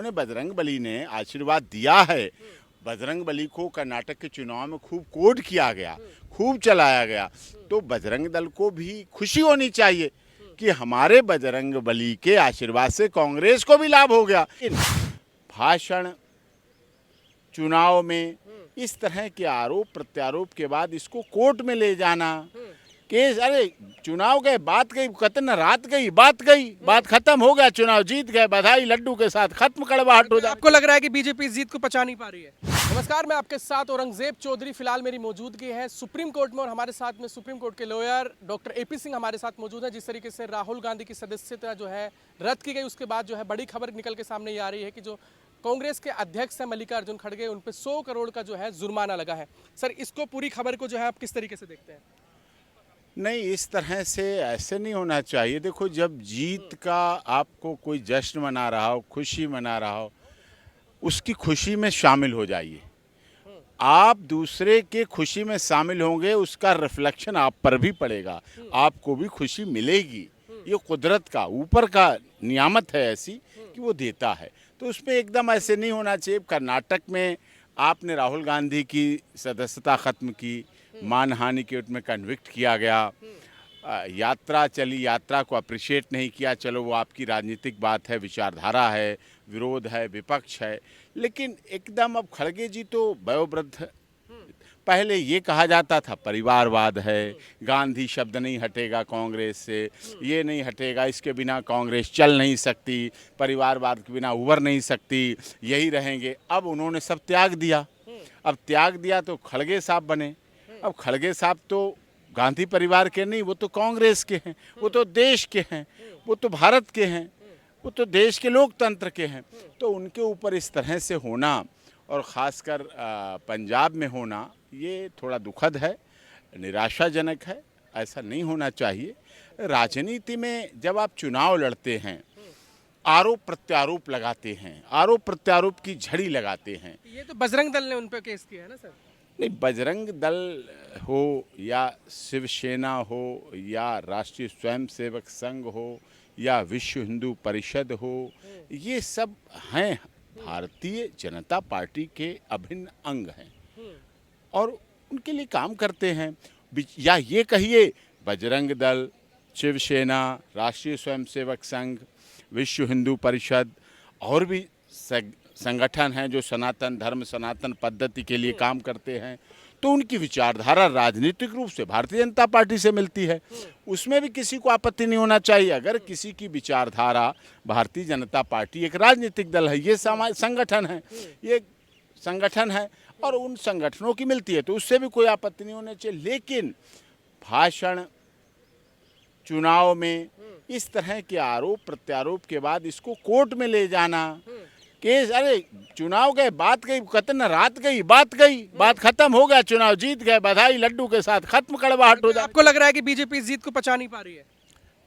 उन्हें बजरंग बली ने आशीर्वाद दिया है। बजरंग बली को कर्नाटक के चुनाव में खूब कोट किया गया, खूब चलाया गया, तो बजरंग दल को भी खुशी होनी चाहिए कि हमारे बजरंग बली के आशीर्वाद से कांग्रेस को भी लाभ हो गया। भाषण, चुनाव में इस तरह के आरोप प्रत्यारोप के बाद इसको कोर्ट में ले जाना, केस, अरे चुनाव गए, बात गई, कतन रात गई, बात खत्म हो गया, चुनाव जीत गए, बधाई लड्डू के साथ खत्म, कड़वाहट हो जाए। आपको लग रहा है कि बीजेपी इस जीत को पचा नहीं पा रही है? नमस्कार, मैं आपके साथ औरंगजेब चौधरी। फिलहाल मेरी मौजूदगी है सुप्रीम कोर्ट में और हमारे साथ में सुप्रीम कोर्ट के लॉयर डॉक्टर एपी सिंह हमारे साथ मौजूद है। जिस तरीके से राहुल गांधी की सदस्यता जो है रद्द की गई, उसके बाद जो है बड़ी खबर निकल के सामने ये आ रही है कि जो कांग्रेस के अध्यक्ष हैं मल्लिकार्जुन खड़गे, उन पर 100 करोड़ का जो है जुर्माना लगा है। सर, इसको पूरी खबर को जो है आप किस तरीके से देखते हैं? नहीं, इस तरह से ऐसे नहीं होना चाहिए। देखो, जब जीत का आपको कोई जश्न मना रहा हो, खुशी मना रहा हो, उसकी खुशी में शामिल हो जाइए। आप दूसरे के खुशी में शामिल होंगे, उसका रिफ्लेक्शन आप पर भी पड़ेगा, आपको भी खुशी मिलेगी। ये कुदरत का ऊपर का नियामत है ऐसी कि वो देता है, तो उसमें एकदम ऐसे नहीं होना चाहिए। कर्नाटक में आपने राहुल गांधी की सदस्यता ख़त्म की, मानहानि के उसमें कन्विक्ट किया गया, यात्रा चली, यात्रा को अप्रिशिएट नहीं किया, चलो वो आपकी राजनीतिक बात है, विचारधारा है, विरोध है, विपक्ष है, लेकिन एकदम अब खड़गे जी तो वयोवृद्ध। पहले ये कहा जाता था परिवारवाद है, गांधी शब्द नहीं हटेगा कांग्रेस से, ये नहीं हटेगा, इसके बिना कांग्रेस चल नहीं सकती, परिवारवाद के बिना उभर नहीं सकती, यही रहेंगे। अब उन्होंने सब त्याग दिया। अब त्याग दिया तो खड़गे साहब बने। अब खड़गे साहब तो गांधी परिवार के नहीं, वो तो कांग्रेस के हैं, वो तो देश के हैं, वो तो भारत के हैं, वो तो देश के लोकतंत्र के हैं। तो उनके ऊपर इस तरह से होना, और ख़ासकर पंजाब में होना, ये थोड़ा दुखद है, निराशाजनक है। ऐसा नहीं होना चाहिए। राजनीति में जब आप चुनाव लड़ते हैं, आरोप प्रत्यारोप लगाते हैं, आरोप प्रत्यारोप की झड़ी लगाते हैं। ये तो बजरंग दल ने उन पर केस किया है ना सर? नहीं, बजरंग दल हो या शिवसेना हो या राष्ट्रीय स्वयंसेवक संघ हो या विश्व हिंदू परिषद हो, ये सब हैं भारतीय जनता पार्टी के अभिन्न अंग हैं और उनके लिए काम करते हैं। या ये कहिए बजरंग दल, शिवसेना, राष्ट्रीय स्वयंसेवक संघ, विश्व हिंदू परिषद और भी संगठन हैं जो सनातन धर्म, सनातन पद्धति के लिए काम करते हैं, तो उनकी विचारधारा राजनीतिक रूप से भारतीय जनता पार्टी से मिलती है। उसमें भी किसी को आपत्ति नहीं होना चाहिए। अगर किसी की विचारधारा, भारतीय जनता पार्टी एक राजनीतिक दल है, ये संगठन है, ये संगठन है और उन संगठनों की मिलती है, तो उससे भी कोई आपत्ति नहीं होनी चाहिए। लेकिन भाषण, चुनाव में इस तरह के आरोप प्रत्यारोप के बाद इसको कोर्ट में ले जाना, केस, अरे चुनाव गए, बात गई, कतन रात गई, बात खत्म हो गया, चुनाव जीत गए, बधाई लड्डू के साथ खत्म, कड़वाहट हो जाए। आपको लग रहा है कि बीजेपी इस जीत को पचा नहीं पा रही है?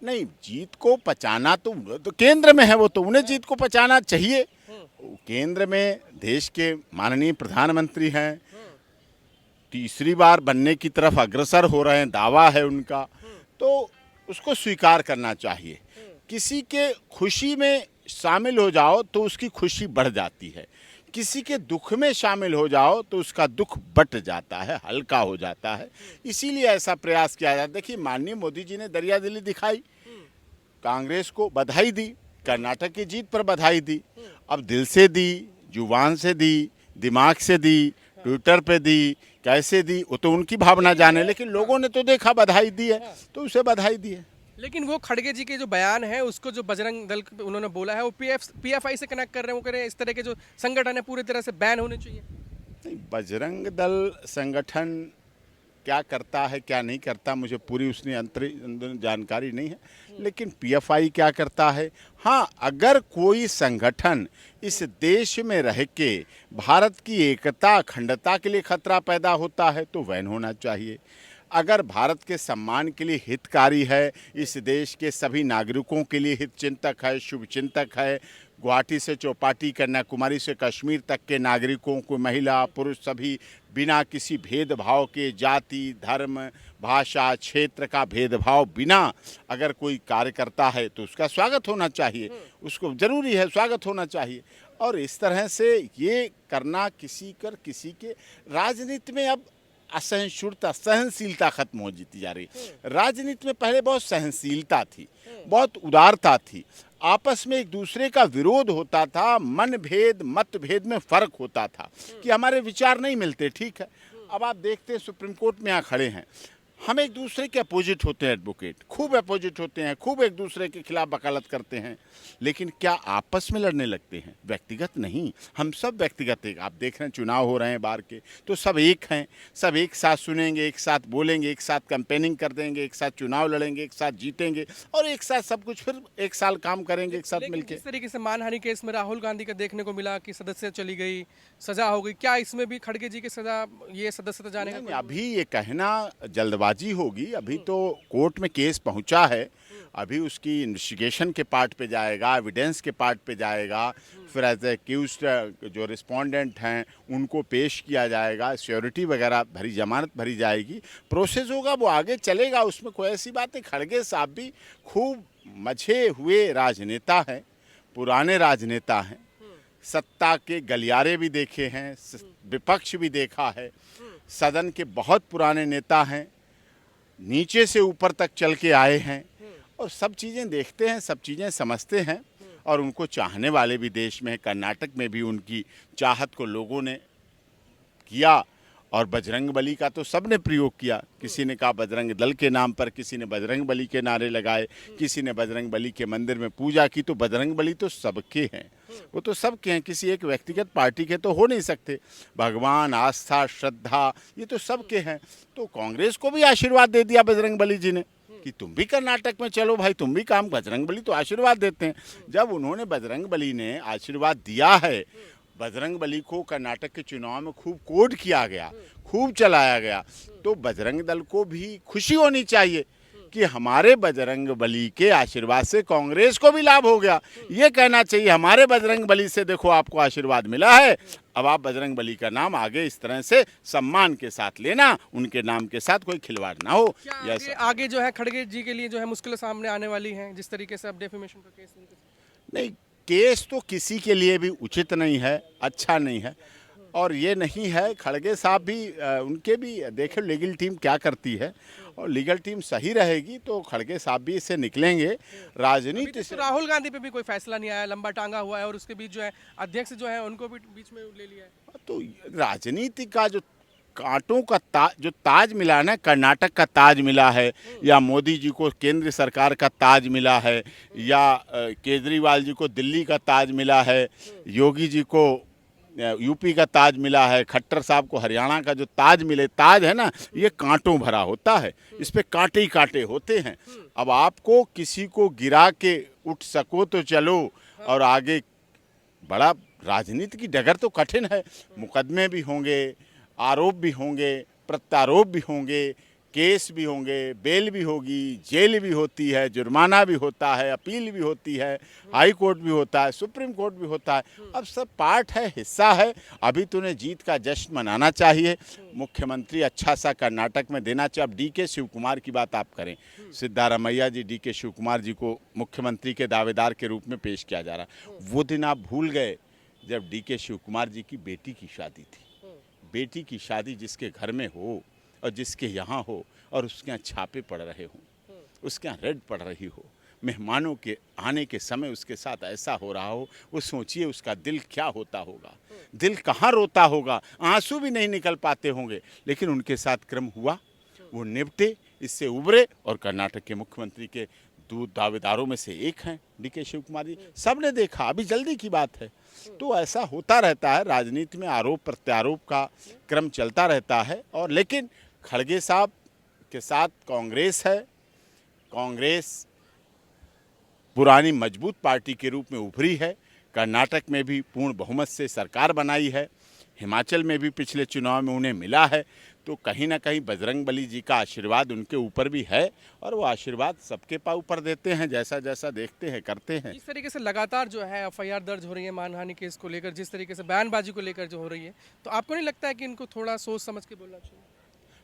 नहीं, जीत को पचाना तो केंद्र में है, वो तो उन्हें जीत को पचाना चाहिए। केंद्र में देश के माननीय प्रधानमंत्री हैं, तीसरी बार बनने की तरफ अग्रसर हो रहे हैं, दावा है उनका, तो उसको स्वीकार करना चाहिए। किसी के खुशी में शामिल हो जाओ तो उसकी खुशी बढ़ जाती है, किसी के दुख में शामिल हो जाओ तो उसका दुख बट जाता है, हल्का हो जाता है। इसीलिए ऐसा प्रयास किया जाता है। देखिए, माननीय मोदी जी ने दरिया दिली दिखाई, कांग्रेस को बधाई दी, कर्नाटक की जीत पर बधाई दी। अब दिल से दी, जुबान से दी, दिमाग से दी, ट्विटर पे दी, कैसे दी, वो तो उनकी भावना जाने, लेकिन लोगों ने तो देखा, बधाई दी है, तो उसे बधाई दी है। लेकिन वो खड़गे जी के जो बयान है, उसको जो बजरंग दल उन्होंने बोला है, वो पीएफआई से कनेक्ट कर रहे हैं। वो कह रहे हैं इस तरह के जो संगठन है पूरी तरह से बैन होने चाहिए। नहीं, बजरंग दल संगठन क्या करता है क्या नहीं करता, मुझे पूरी उसने अंदर जानकारी नहीं है, लेकिन पीएफआई क्या करता है, हाँ, अगर कोई संगठन इस देश में रह के भारत की एकता अखंडता के लिए खतरा पैदा होता है तो बैन होना चाहिए। अगर भारत के सम्मान के लिए हितकारी है, इस देश के सभी नागरिकों के लिए हितचिंतक है, शुभचिंतक है, गुवाहाटी से चौपाटी, कन्याकुमारी से कश्मीर तक के नागरिकों को, महिला पुरुष सभी, बिना किसी भेदभाव के, जाति धर्म भाषा क्षेत्र का भेदभाव बिना अगर कोई कार्य करता है तो उसका स्वागत होना चाहिए, उसको ज़रूरी है, स्वागत होना चाहिए। और इस तरह से ये करना किसी के राजनीति में अब असहिष्णुता सहनशीलता खत्म हो जीती जा रही है। राजनीति में पहले बहुत सहनशीलता थी, बहुत उदारता थी, आपस में एक दूसरे का विरोध होता था, मनभेद मतभेद में फर्क होता था कि हमारे विचार नहीं मिलते, ठीक है। अब आप देखते हैं सुप्रीम कोर्ट में यहाँ खड़े हैं, हम एक दूसरे के अपोजिट होते हैं, एडवोकेट खूब अपोजिट होते हैं, खूब एक दूसरे के खिलाफ वकालत करते हैं, लेकिन क्या आपस में लड़ने लगते हैं? व्यक्तिगत नहीं, हम सब व्यक्तिगत हैं। आप देख रहे हैं चुनाव हो रहे हैं बाहर के, तो सब एक हैं, सब एक साथ सुनेंगे, एक साथ बोलेंगे, एक साथ कैंपेनिंग कर देंगे, एक साथ चुनाव लड़ेंगे, एक साथ जीतेंगे और एक साथ सब कुछ फिर एक साल काम करेंगे एक साथ मिलकर। इस तरीके से मानहानि केस में राहुल गांधी का देखने को मिला कि सदस्य चली गई, सजा हो गई, क्या इसमें भी खड़गे जी की सजा, ये सदस्यता जाने का? अभी ये कहना जल्दबाजी होगी। अभी तो कोर्ट में केस पहुंचा है, अभी उसकी इन्वेस्टिगेशन के पार्ट पे जाएगा, एविडेंस के पार्ट पे जाएगा, फिर एज एक्यूज्ड जो रिस्पोंडेंट हैं उनको पेश किया जाएगा, श्योरिटी वगैरह भरी, जमानत भरी जाएगी, प्रोसेस होगा, वो आगे चलेगा, उसमें कोई ऐसी बात नहीं। खड़गे साहब भी खूब मझे हुए राजनेता हैं, पुराने राजनेता हैं, सत्ता के गलियारे भी देखे हैं, विपक्ष भी देखा है, सदन के बहुत पुराने नेता हैं, नीचे से ऊपर तक चल के आए हैं और सब चीज़ें देखते हैं, सब चीज़ें समझते हैं और उनको चाहने वाले भी देश में हैं। कर्नाटक में भी उनकी चाहत को लोगों ने किया और बजरंग बली का तो सबने प्रयोग किया। किसी ने कहा बजरंग दल के नाम पर, किसी ने बजरंग बली के नारे लगाए, किसी ने बजरंग बली के मंदिर में पूजा की। तो बजरंग बली तो सबके हैं, वो तो सबके हैं, किसी एक व्यक्तिगत पार्टी के तो हो नहीं सकते। भगवान, आस्था, श्रद्धा, ये तो सबके हैं। तो कांग्रेस को भी आशीर्वाद दे दिया बजरंग बली जी ने कि तुम भी कर्नाटक में चलो भाई, तुम भी काम। बजरंग बली तो आशीर्वाद देते हैं। जब उन्होंने बजरंग बली ने आशीर्वाद दिया है, बजरंग बली को कर्नाटक के चुनाव में खूब कोड किया गया, खूब चलाया गया, तो बजरंग दल को भी खुशी होनी चाहिए कि हमारे बजरंग बली के आशीर्वाद से कांग्रेस को भी लाभ हो गया। ये कहना चाहिए हमारे बजरंग बली से देखो आपको आशीर्वाद मिला है, अब आप बजरंग बली का नाम आगे इस तरह से सम्मान के साथ लेना, उनके नाम के साथ कोई खिलवाड़ ना हो। आगे जो है खड़गे जी के लिए जो है मुश्किलें सामने आने वाली हैं, जिस तरीके से अब डेफेमेशन का केस नहीं, केस तो किसी के लिए भी उचित नहीं है, अच्छा नहीं है। और ये नहीं है, खड़गे साहब भी उनके भी देखे लीगल टीम क्या करती है, और लीगल टीम सही रहेगी तो खड़गे साहब भी इससे निकलेंगे। राजनीति से राहुल गांधी पे भी कोई फैसला नहीं आया, लंबा टांगा हुआ है और उसके बीच जो है अध्यक्ष जो है उनको भी बीच में ले लिया है। तो राजनीति का जो कांटों का जो ताज मिला है ना, कर्नाटक का ताज मिला है, या मोदी जी को केंद्र सरकार का ताज मिला है, या केजरीवाल जी को दिल्ली का ताज मिला है, योगी जी को यूपी का ताज मिला है, खट्टर साहब को हरियाणा का जो ताज मिले, ताज है ना, ये कांटों भरा होता है, इस पे कांटे ही कांटे होते हैं। अब आपको किसी को गिरा के उठ सको तो चलो, और आगे बड़ा राजनीति की डगर तो कठिन है, मुकदमे भी होंगे, आरोप भी होंगे, प्रत्यारोप भी होंगे, केस भी होंगे, बेल भी होगी, जेल भी होती है, जुर्माना भी होता है, अपील भी होती है, हाई कोर्ट भी होता है, सुप्रीम कोर्ट भी होता है। अब सब पार्ट है, हिस्सा है। अभी तो उन्हें जीत का जश्न मनाना चाहिए, मुख्यमंत्री अच्छा सा कर्नाटक में देना चाहिए। अब डीके शिव कुमार की बात आप करें, सिद्धारमैया जी डीके शिव कुमार जी को मुख्यमंत्री के दावेदार के रूप में पेश किया जा रहा। वो दिन आप भूल गए जब डीके शिव कुमार जी की बेटी की शादी थी। बेटी की शादी जिसके घर में हो और जिसके यहाँ हो, और उसके यहाँ छापे पड़ रहे हों, उसके यहाँ रेड पड़ रही हो, मेहमानों के आने के समय उसके साथ ऐसा हो रहा हो, वो सोचिए उसका दिल क्या होता होगा, दिल कहाँ रोता होगा, आंसू भी नहीं निकल पाते होंगे। लेकिन उनके साथ क्रम हुआ, वो निपटे, इससे उभरे, और कर्नाटक के मुख्यमंत्री के दो दावेदारों में से एक हैं डीके शिव कुमार जी। सबने देखा, अभी जल्दी की बात है। तो ऐसा होता रहता है, राजनीति में आरोप प्रत्यारोप का क्रम चलता रहता है। और लेकिन खड़गे साहब के साथ कांग्रेस है, कांग्रेस पुरानी मजबूत पार्टी के रूप में उभरी है, कर्नाटक में भी पूर्ण बहुमत से सरकार बनाई है, हिमाचल में भी पिछले चुनाव में उन्हें मिला है। तो कहीं ना कहीं बजरंग बली जी का आशीर्वाद उनके ऊपर भी है, और वो आशीर्वाद सबके ऊपर देते हैं, जैसा जैसा देखते हैं करते हैं। इस तरीके से लगातार जो है एफआईआर दर्ज हो रही है मानहानि केस को लेकर, जिस तरीके से बयानबाजी को लेकर जो हो रही है, तो आपको नहीं लगता है कि इनको थोड़ा सोच समझ के बोलना चाहिए?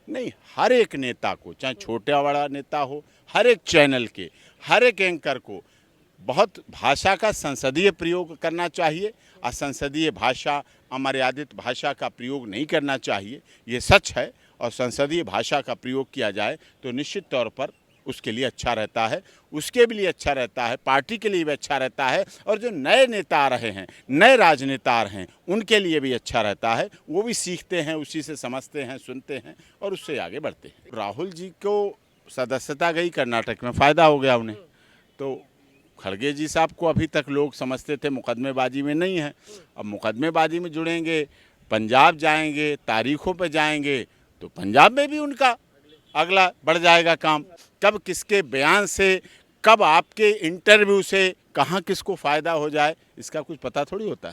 नहीं, हर एक नेता को, चाहे छोटा बड़ा नेता हो, हर एक चैनल के हर एक एंकर को बहुत भाषा का संसदीय प्रयोग करना चाहिए, असंसदीय भाषा, अमर्यादित भाषा का प्रयोग नहीं करना चाहिए, ये सच है। और संसदीय भाषा का प्रयोग किया जाए तो निश्चित तौर पर उसके लिए अच्छा रहता है, उसके भी लिए अच्छा रहता है, पार्टी के लिए भी अच्छा रहता है, और जो नए नेता आ रहे हैं, नए राजनेता आ रहे हैं, उनके लिए भी अच्छा रहता है। वो भी सीखते हैं, उसी से समझते हैं, सुनते हैं और उससे आगे बढ़ते हैं। राहुल जी को सदस्यता गई कर्नाटक में, फ़ायदा हो गया उन्हें। तो खड़गे जी साहब को अभी तक लोग समझते थे मुकदमेबाजी में नहीं है, अब मुकदमेबाजी में जुड़ेंगे, पंजाब जाएंगे, तारीखों पे जाएंगे, तो पंजाब में भी उनका अगला बढ़ जाएगा काम। कब किसके बयान से, कब आपके इंटरव्यू से कहाँ किसको फ़ायदा हो जाए, इसका कुछ पता थोड़ी होता है।